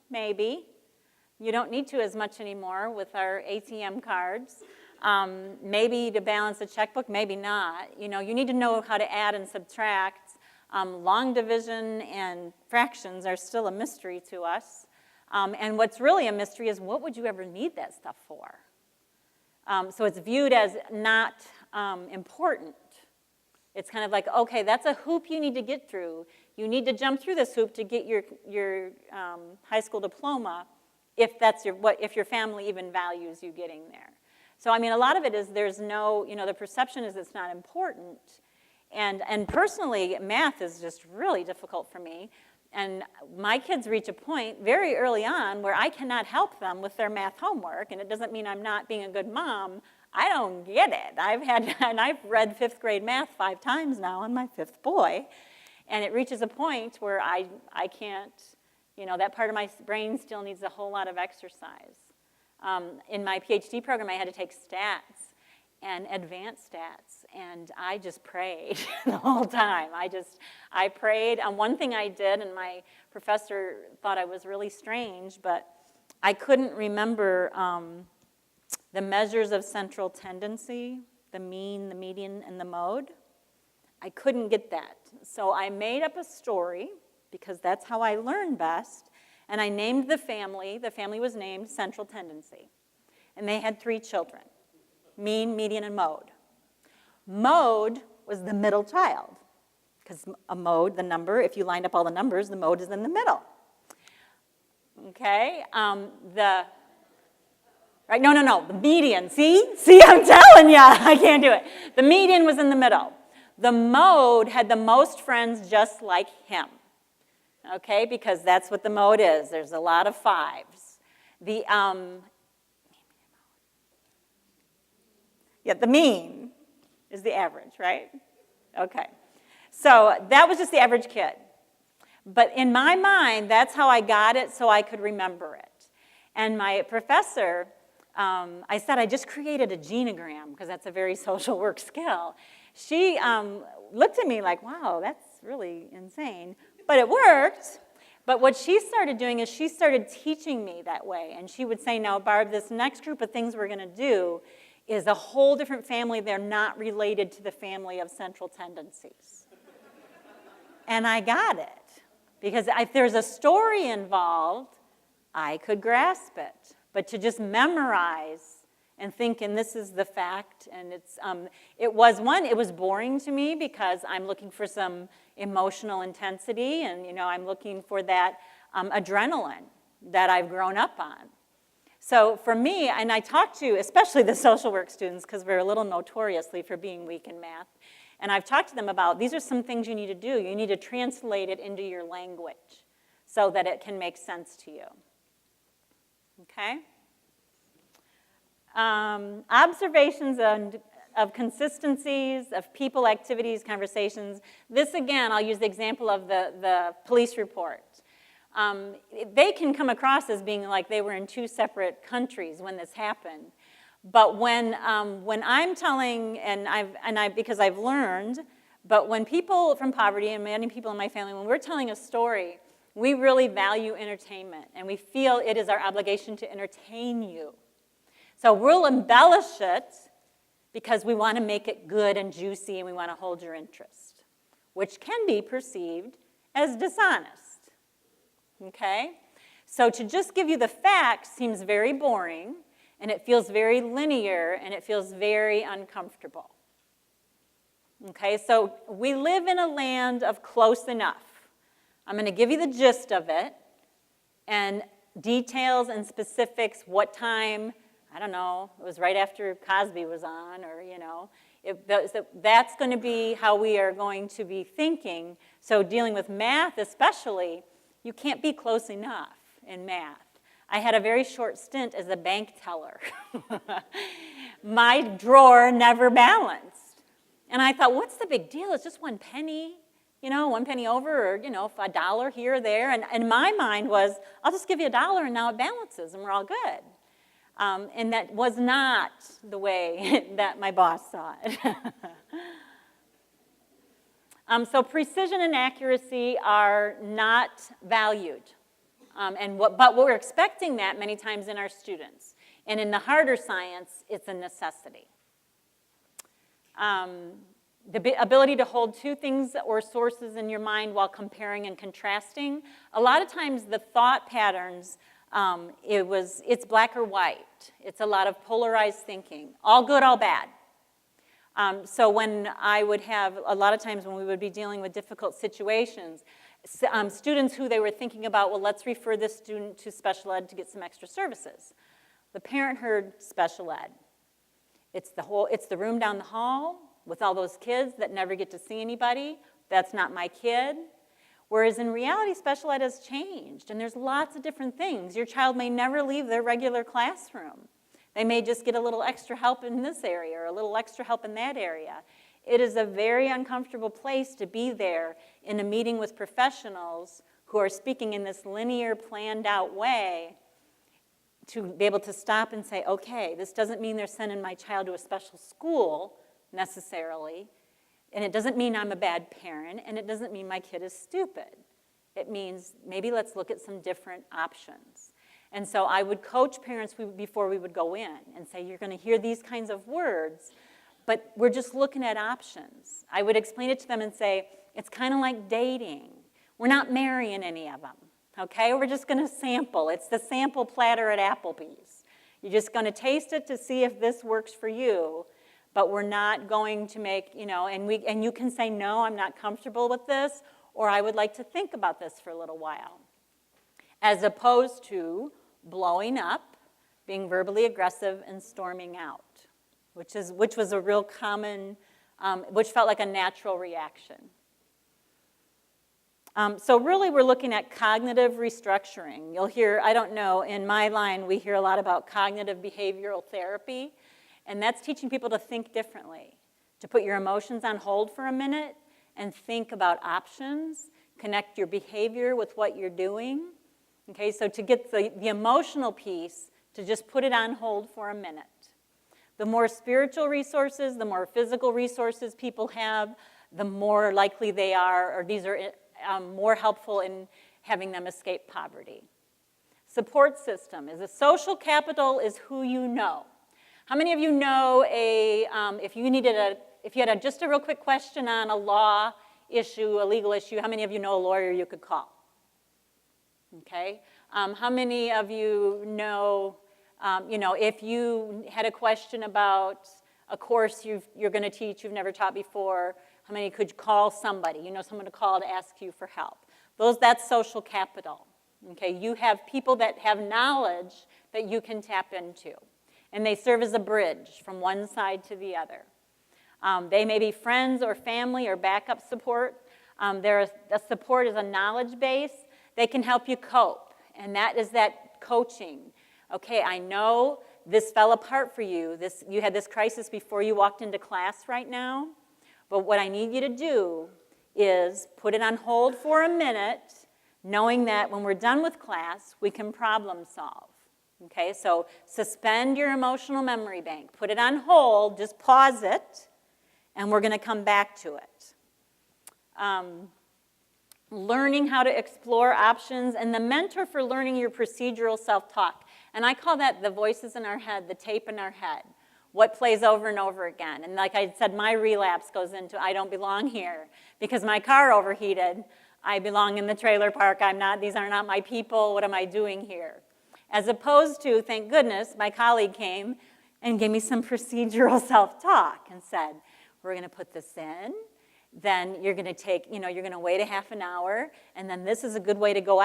maybe. You don't need to as much anymore with our ATM cards. Maybe to balance a checkbook, maybe not. You know, you need to know how to add and subtract. Long division and fractions are still a mystery to us. And what's really a mystery is what would you ever need that stuff for? So it's viewed as not important. It's kind of like, okay, that's a hoop you need to get through. You need to jump through this hoop to get your high school diploma if that's if your family even values you getting there. So I mean, a lot of it is there's no, you know, the perception is it's not important. And personally, math is just really difficult for me. And my kids reach a point very early on where I cannot help them with their math homework, and it doesn't mean I'm not being a good mom. I don't get it. I've read 5th grade math 5 times now on my 5th boy, and it reaches a point where I can't, you know, that part of my brain still needs a whole lot of exercise. In my PhD program, I had to take stats and advanced stats, and I just prayed the whole time. I prayed. One thing I did, and my professor thought I was really strange, but I couldn't remember the measures of central tendency, the mean, the median, and the mode. I couldn't get that. So I made up a story, because that's how I learn best, and I named the family. The family was named Central Tendency, and they had 3 children. Mean, median, and mode. Mode was the middle child, because a mode, the number, if you lined up all the numbers, the mode is in the middle. Okay, right, no, the median, see, I'm telling you, I can't do it. The median was in the middle. The mode had the most friends just like him, okay, because that's what the mode is. There's a lot of 5s. The mean is the average, right? Okay. So that was just the average kid. But in my mind, that's how I got it so I could remember it. And my professor, I said I just created a genogram, because that's a very social work skill. She looked at me like, wow, that's really insane. But it worked. But what she started doing is she started teaching me that way. And she would say, now, Barb, this next group of things we're going to do is a whole different family. They're not related to the family of central tendencies. And I got it. Because if there's a story involved, I could grasp it. But to just memorize and think, and this is the fact, and it was boring to me because I'm looking for some emotional intensity, and I'm looking for that adrenaline that I've grown up on. So for me, and I talk to especially the social work students, because we're a little notoriously for being weak in math, and I've talked to them about these are some things you need to do. You need to translate it into your language so that it can make sense to you. Okay? Observations of consistencies, of people, activities, conversations. This, again, I'll use the example of the police report. They can come across as being like they were in 2 separate countries when this happened. But when I'm telling, because I've learned, but when people from poverty and many people in my family, when we're telling a story, we really value entertainment, and we feel it is our obligation to entertain you. So we'll embellish it because we want to make it good and juicy, and we want to hold your interest, which can be perceived as dishonest. Okay? So to just give you the facts seems very boring, and it feels very linear, and it feels very uncomfortable. Okay? So we live in a land of close enough. I'm going to give you the gist of it, and details and specifics, what time, I don't know, it was right after Cosby was on, or, that's going to be how we are going to be thinking. So dealing with math especially, you can't be close enough in math. I had a very short stint as a bank teller. My drawer never balanced. And I thought, what's the big deal? It's just 1 penny. 1 penny over, or, $1 here or there. And my mind was, I'll just give you $1 and now it balances and we're all good. And that was not the way that my boss saw it. So precision and accuracy are not valued. But what we're expecting that many times in our students. And in the harder science, it's a necessity. The ability to hold two things or sources in your mind while comparing and contrasting. A lot of times the thought patterns, it's black or white. It's a lot of polarized thinking. All good, all bad. So when I would have, a lot of times when we would be dealing with difficult situations, students who they were thinking about, well, let's refer this student to special ed to get some extra services. The parent heard special ed. It's the room down the hall with all those kids that never get to see anybody. That's not my kid. Whereas in reality, special ed has changed, and there's lots of different things. Your child may never leave their regular classroom. They may just get a little extra help in this area or a little extra help in that area. It is a very uncomfortable place to be there in a meeting with professionals who are speaking in this linear, planned out way, to be able to stop and say, okay, this doesn't mean they're sending my child to a special school necessarily, and it doesn't mean I'm a bad parent, and it doesn't mean my kid is stupid. It means maybe let's look at some different options. And so I would coach parents before we would go in and say, you're going to hear these kinds of words, but we're just looking at options. I would explain it to them and say, it's kind of like dating. We're not marrying any of them, okay? We're just going to sample. It's the sample platter at Applebee's. You're just going to taste it to see if this works for you, but we're not going to make, and you can say, no, I'm not comfortable with this, or I would like to think about this for a little while, as opposed to blowing up, being verbally aggressive, and storming out, which was a real common, which felt like a natural reaction. So really we're looking at cognitive restructuring. You'll hear, I don't know, in my line we hear a lot about cognitive behavioral therapy, and that's teaching people to think differently, to put your emotions on hold for a minute and think about options, connect your behavior with what you're doing. Okay, so to get the emotional piece, to just put it on hold for a minute. The more spiritual resources, the more physical resources people have, the more likely they are, or these are more helpful in having them escape poverty. Support system is a social capital is who you know. How many of you know if you had just a real quick question on a law issue, a legal issue, how many of you know a lawyer you could call? Okay, how many of you know, if you had a question about a course you're going to teach you've never taught before, how many could call somebody? Someone to call to ask you for help. That's social capital. Okay, you have people that have knowledge that you can tap into, and they serve as a bridge from one side to the other. They may be friends or family or backup support. The support is a knowledge base. They can help you cope, and that is that coaching. Okay, I know this fell apart for you. You had this crisis before you walked into class right now, but what I need you to do is put it on hold for a minute, knowing that when we're done with class, we can problem solve. Okay, so suspend your emotional memory bank. Put it on hold, just pause it, and we're going to come back to it. Learning how to explore options, and the mentor for learning your procedural self-talk. And I call that the voices in our head, the tape in our head, what plays over and over again. And like I said, my relapse goes into I don't belong here because my car overheated. I belong in the trailer park. These are not my people. What am I doing here? As opposed to, thank goodness, my colleague came and gave me some procedural self-talk and said, we're going to put this in. Then you're going to you're going to wait a half an hour, and then this is a good way to go